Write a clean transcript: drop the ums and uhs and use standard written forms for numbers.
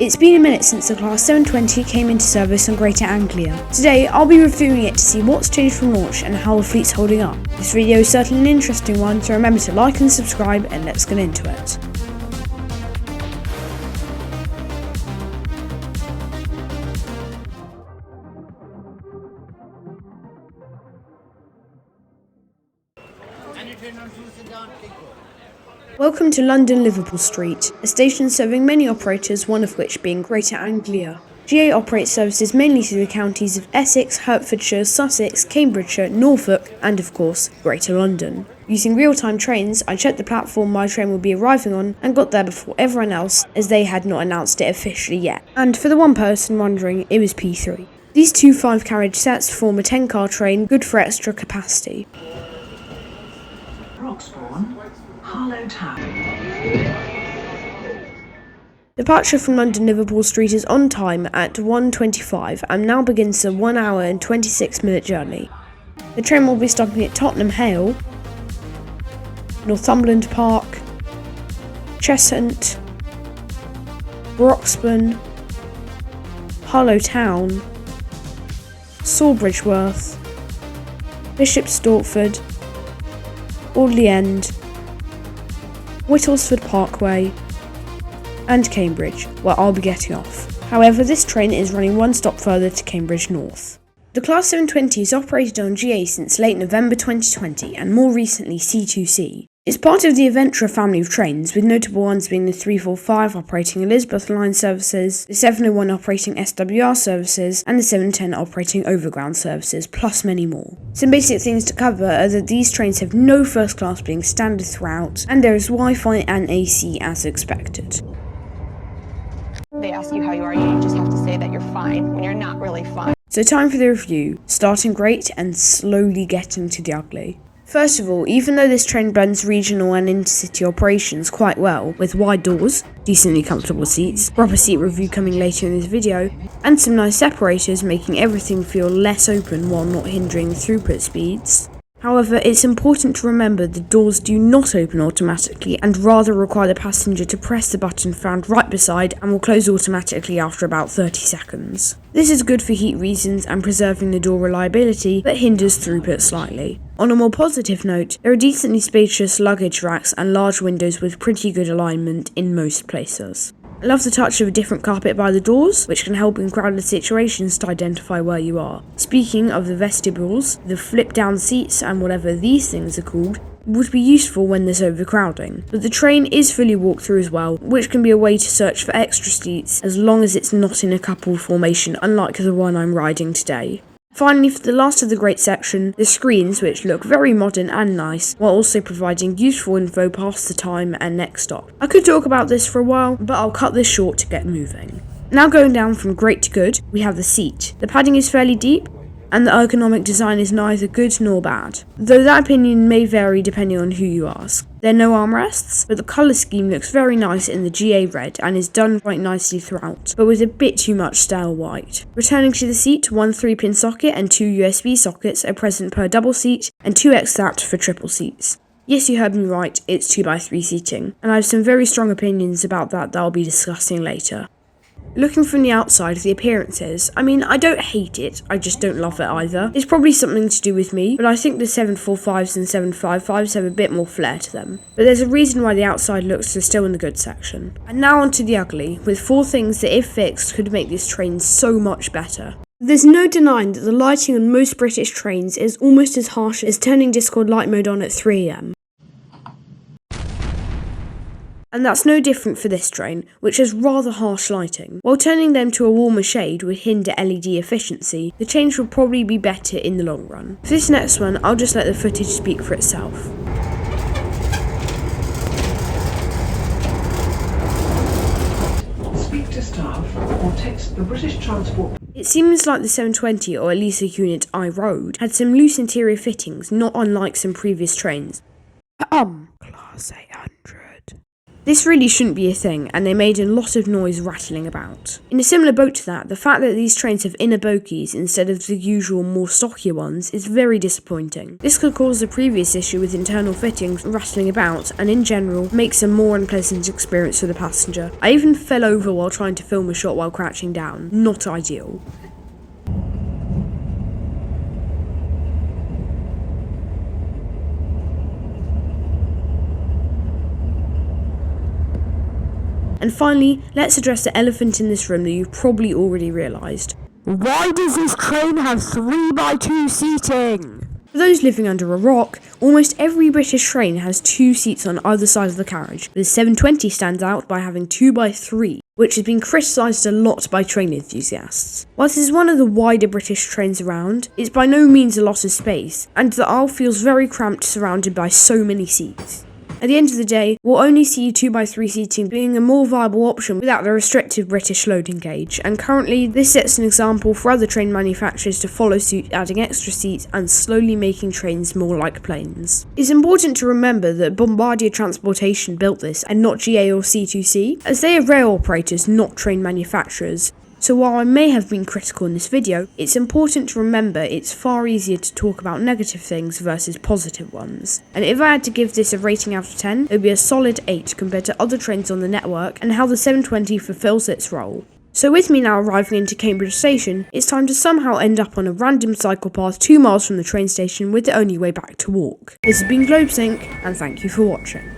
It's been a minute since the Class 720 came into service on Greater Anglia. Today, I'll be reviewing it to see what's changed from launch and how the fleet's holding up. This video is certainly an interesting one, so remember to like and subscribe, and let's get into it. Welcome to London Liverpool Street, a station serving many operators, one of which being Greater Anglia. GA operates services mainly through the counties of Essex, Hertfordshire, Sussex, Cambridgeshire, Norfolk, and of course, Greater London. Using real-time trains, I checked the platform my train would be arriving on and got there before everyone else, as they had not announced it officially yet. And for the one person wondering, it was P3. These two 5-carriage sets form a 10-car train, good for extra capacity. Departure from London Liverpool Street is on time at 1:25 and now begins the 1 hour and 26-minute journey. The train will be stopping at Tottenham Hale, Northumberland Park, Cheshunt, Broxburn, Harlow Town, Sawbridgeworth, Bishop Stortford, Audley End, Whittlesford Parkway, and Cambridge, where I'll be getting off. However, this train is running one stop further to Cambridge North. The Class 720 has operated on GA since late November 2020 and more recently C2C. It's part of the Adventurer family of trains, with notable ones being the 345 operating Elizabeth Line services, the 701 operating SWR services, and the 710 operating Overground services, plus many more. Some basic things to cover are that these trains have no first class being standard throughout, and there is Wi-Fi and AC as expected. They ask you how you are, you just have to say that you're fine when you're not really fine. So time for the review, starting great and slowly getting to the ugly. First of all, even though this train blends regional and intercity operations quite well, with wide doors, decently comfortable seats, proper seat review coming later in this video, and some nice separators making everything feel less open while not hindering throughput speeds. However, it's important to remember the doors do not open automatically and rather require the passenger to press the button found right beside and will close automatically after about 30 seconds. This is good for heat reasons and preserving the door reliability, but hinders throughput slightly. On a more positive note, there are decently spacious luggage racks and large windows with pretty good alignment in most places. I love the touch of a different carpet by the doors, which can help in crowded situations to identify where you are. Speaking of the vestibules, the flip-down seats and whatever these things are called would be useful when there's overcrowding. But the train is fully walk-through as well, which can be a way to search for extra seats as long as it's not in a coupled formation, unlike the one I'm riding today. Finally, for the last of the great section, the screens, which look very modern and nice, while also providing useful info past the time and next stop. I could talk about this for a while, but I'll cut this short to get moving. Now going down from great to good, we have the seat. The padding is fairly deep, and the ergonomic design is neither good nor bad, though that opinion may vary depending on who you ask. There are no armrests, but the colour scheme looks very nice in the GA red and is done quite nicely throughout, but with a bit too much stale white. Returning to the seat, one 3-pin socket and 2 USB sockets are present per double seat, and 2 extract for triple seats. Yes, you heard me right, it's 2x3 seating, and I have some very strong opinions about that I'll be discussing later. Looking from the outside, the appearances, I mean, I don't hate it, I just don't love it either. It's probably something to do with me, but I think the 745s and 755s have a bit more flair to them. But there's a reason why the outside looks are still in the good section. And now onto the ugly, with 4 things that if fixed could make this train so much better. There's no denying that the lighting on most British trains is almost as harsh as turning Discord light mode on at 3 AM. And that's no different for this train, which has rather harsh lighting. While turning them to a warmer shade would hinder LED efficiency, the change will probably be better in the long run. For this next one, I'll just let the footage speak for itself. Speak to staff or text the British Transport. It seems like the 720, or at least the unit I rode, had some loose interior fittings, not unlike some previous trains. Class 800. This really shouldn't be a thing, and they made a lot of noise rattling about. In a similar boat to that, the fact that these trains have inner bogies instead of the usual more stockier ones is very disappointing. This could cause the previous issue with internal fittings rattling about, and in general, makes a more unpleasant experience for the passenger. I even fell over while trying to film a shot while crouching down. Not ideal. And finally, let's address the elephant in this room that you've probably already realised. Why does this train have 3x2 seating? For those living under a rock, almost every British train has 2 seats on either side of the carriage. The 720 stands out by having 2x3, which has been criticised a lot by train enthusiasts. While this is one of the wider British trains around, it's by no means a lot of space, and the aisle feels very cramped surrounded by so many seats. At the end of the day, we'll only see 2x3 seating being a more viable option without the restrictive British loading gauge, and currently this sets an example for other train manufacturers to follow suit, adding extra seats and slowly making trains more like planes. It's important to remember that Bombardier Transportation built this and not GA or C2C, as they are rail operators, not train manufacturers. So while I may have been critical in this video, it's important to remember it's far easier to talk about negative things versus positive ones. And if I had to give this a rating out of 10, it would be a solid 8 compared to other trains on the network and how the 720 fulfills its role. So with me now arriving into Cambridge Station, it's time to somehow end up on a random cycle path 2 miles from the train station with the only way back to walk. This has been GlobeSync, and thank you for watching.